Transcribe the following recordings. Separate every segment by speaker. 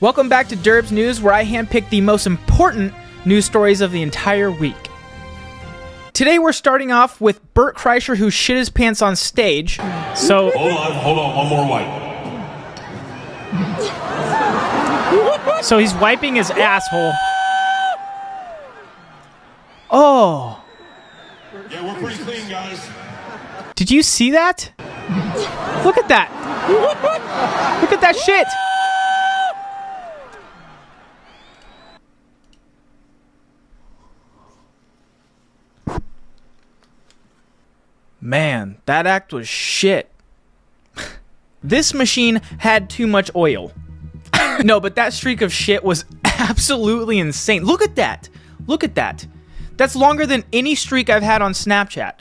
Speaker 1: Welcome back to Durbs News, where I handpick the most important news stories of the entire week. Today we're starting off with Bert Kreischer, who shit his pants on stage. So
Speaker 2: hold on, one more wipe.
Speaker 1: So he's wiping his asshole. Oh.
Speaker 2: Yeah, we're pretty clean, guys.
Speaker 1: Did you see that? Look at that. Look at that shit. Man, that act was shit. This machine had too much oil. No, but that streak of shit was absolutely insane. Look at that. Look at that. That's longer than any streak I've had on Snapchat.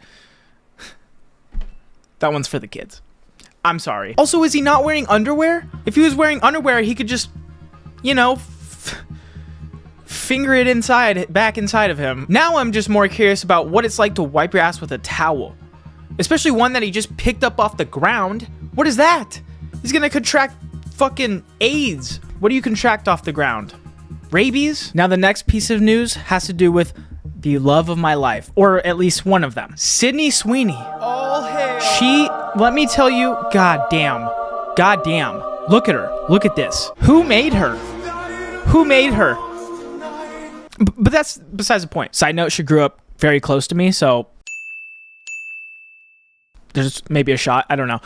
Speaker 1: That one's for the kids. I'm sorry. Also, is he not wearing underwear? If he was wearing underwear, he could just, you know, finger it back inside of him. Now I'm just more curious about what it's like to wipe your ass with a towel. Especially one that he just picked up off the ground. What is that? He's gonna contract fucking AIDS. What do you contract off the ground? Rabies? Now the next piece of news has to do with the love of my life, or at least one of them. Sydney Sweeney. All hair. She, let me tell you, goddamn. Look at her. Look at this. Who made her? Who made her? But that's besides the point. Side note, she grew up very close to me, so there's maybe a shot. I don't know.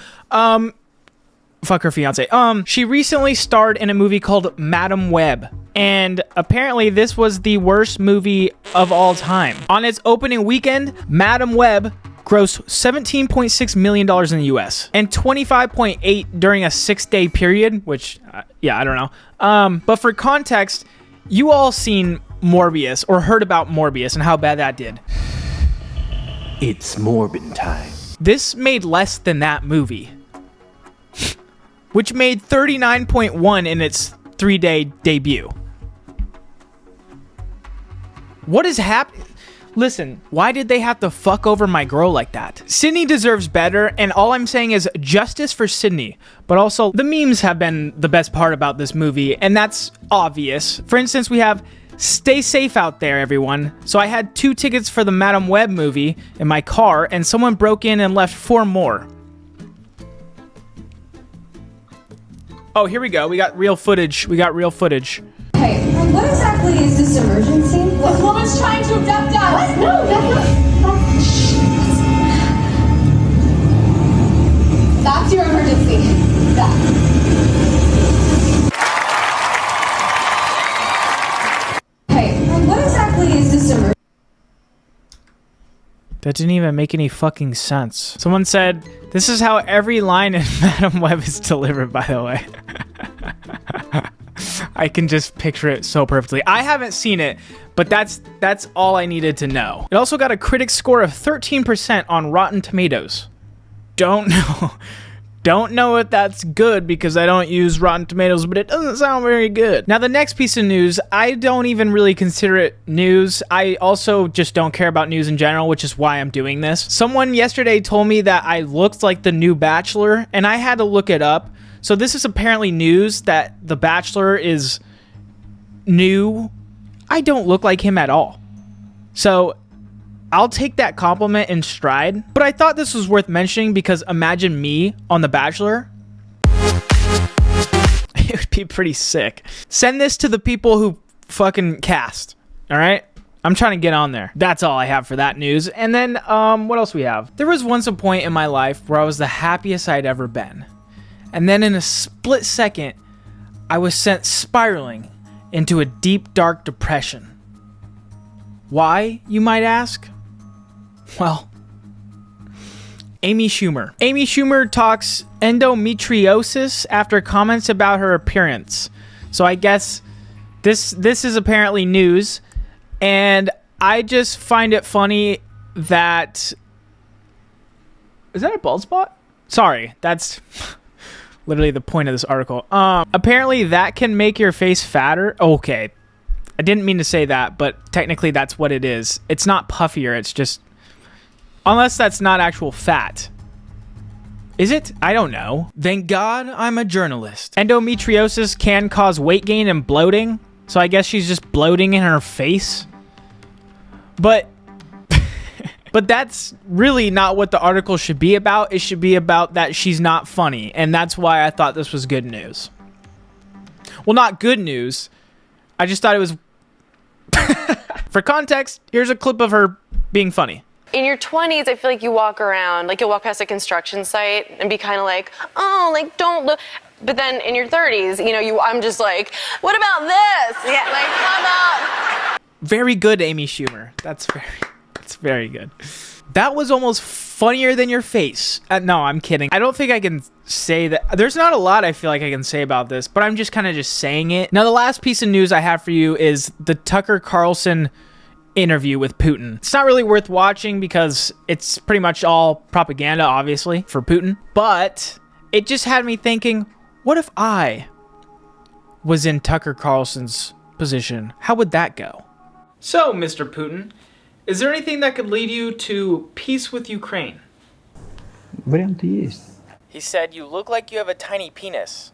Speaker 1: Fuck her fiance. She recently starred in a movie called Madam Web, and apparently this was the worst movie of all time. On its opening weekend, Madam Web grossed $17.6 million in the US and 25.8 during a 6-day period, which, yeah, I don't know. But for context, you all seen Morbius or heard about Morbius and how bad that did.
Speaker 3: It's Morbin time.
Speaker 1: This made less than that movie, which made 39.1 in its 3-day debut. What is happening? Listen, why did they have to fuck over my girl like that? Sydney deserves better, and all I'm saying is justice for Sydney. But also, the memes have been the best part about this movie, and that's obvious. For instance, we have "Stay safe out there, everyone." So I had 2 tickets for the Madam Web movie in my car, and someone broke in and left 4 more. Oh, here we go. We got real footage.
Speaker 4: Hey, what exactly is this emergency? This woman's trying to abduct us. What? No, that's your emergency. Hey, what exactly is this emergency?
Speaker 1: That didn't even make any fucking sense. Someone said, this is how every line in Madam Web is delivered, by the way. I can just picture it so perfectly. I haven't seen it, but that's all I needed to know. It also got a critic score of 13% on Rotten Tomatoes. Don't know if that's good because I don't use Rotten Tomatoes, but it doesn't sound very good. Now, the next piece of news, I don't even really consider it news. I also just don't care about news in general, which is why I'm doing this. Someone yesterday told me that I looked like the new Bachelor, and I had to look it up. So this is apparently news that the Bachelor is new. I don't look like him at all. So I'll take that compliment in stride. But I thought this was worth mentioning because imagine me on The Bachelor. It would be pretty sick. Send this to the people who fucking cast. All right? I'm trying to get on there. That's all I have for that news. And then, what else we have? There was once a point in my life where I was the happiest I'd ever been. And then in a split second, I was sent spiraling into a deep, dark depression. Why, you might ask? Well, Amy Schumer. Amy Schumer talks endometriosis after comments about her appearance. So I guess this is apparently news. And I just find it funny that... Is that a bald spot? Sorry, that's... literally the point of this article. Apparently that can make your face fatter. Okay. I didn't mean to say that, but technically that's what it is. It's not puffier. It's just, unless that's not actual fat. Is it? I don't know. Thank God I'm a journalist. Endometriosis can cause weight gain and bloating. So I guess she's just bloating in her face. But but that's really not what the article should be about. It should be about that she's not funny. And that's why I thought this was good news. Well, not good news. I just thought it was... For context, here's a clip of her being funny.
Speaker 5: In your 20s, I feel like you walk around, like you'll walk past a construction site and be kind of like, oh, like don't look. But then in your 30s, you know, I'm just like, what about this? Yeah, like how about?
Speaker 1: Very good, Amy Schumer. That's very good. That was almost funnier than your face. No, I'm kidding. I don't think I can say that. There's not a lot I feel like I can say about this, but I'm just kind of just saying it. Now, the last piece of news I have for you is the Tucker Carlson interview with Putin. It's not really worth watching because it's pretty much all propaganda, obviously, for Putin. But it just had me thinking, what if I was in Tucker Carlson's position? How would that go? So, Mr. Putin, is there anything that could lead you to peace with Ukraine?
Speaker 6: Варианты есть.
Speaker 1: He said, you look like you have a tiny penis.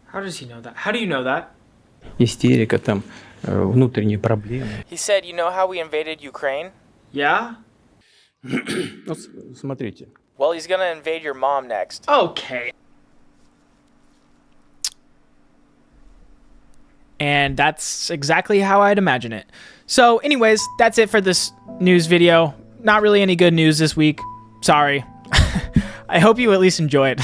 Speaker 1: How does he know that? How do you know that?
Speaker 6: Истерика, там, внутренние проблемы.
Speaker 1: He said, you know how we invaded Ukraine? Yeah?
Speaker 6: Вот смотрите.
Speaker 1: Well, he's gonna invade your mom next. Okay. And that's exactly how I'd imagine it. So anyways, that's it for this news video. Not really any good news this week. Sorry. I hope you at least enjoyed.